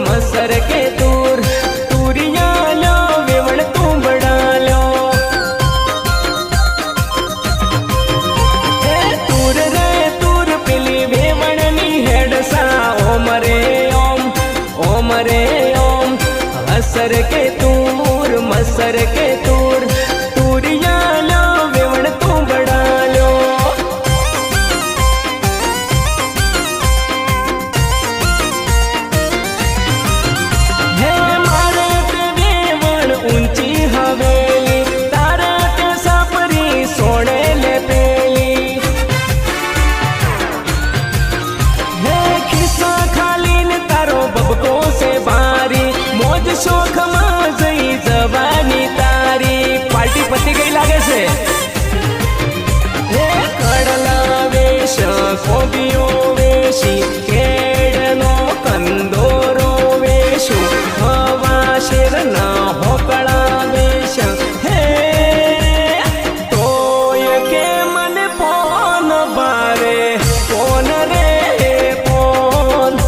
मसर के तूर तूरिया लो वेवण तू बड़ा लो तूर रे तूर पिली वेवण नी हेडसा ओम रे ओम मसर के तूर तूरिया लो वेवण तू बड़ा लो शोख माजई जवानी तारी पार्टी पत्ती गई लागे से हे कडला वेश कोबियो वेशी केडनो कंदोरो वेशु हवा शेरना होकळा वेश हे तोय के मन पोन बारे पोन रे पोन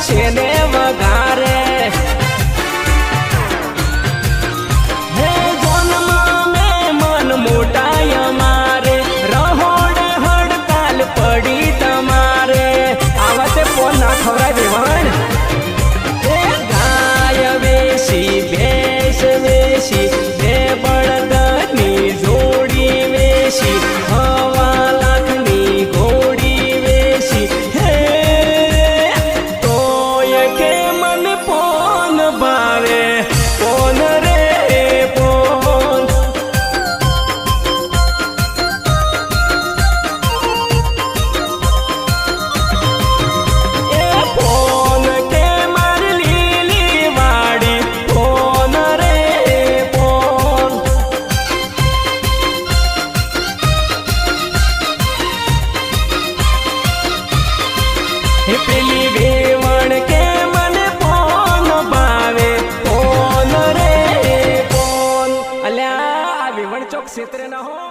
छेने वगारे हे जोनमा में मन मोटा मारे रहोड़ हड़ताल पड़ी तमारे आवते फोन ना खवरा देवन हे गाय वेशी भेष वेशी हे बड़दनी जोड़ी वेशी हवा लाखनी घोड़ी वेशी हे पेली वेवण के मन पोन बावे पोन रे पोन अल्या वेवण चौक क्षेत्र न हो।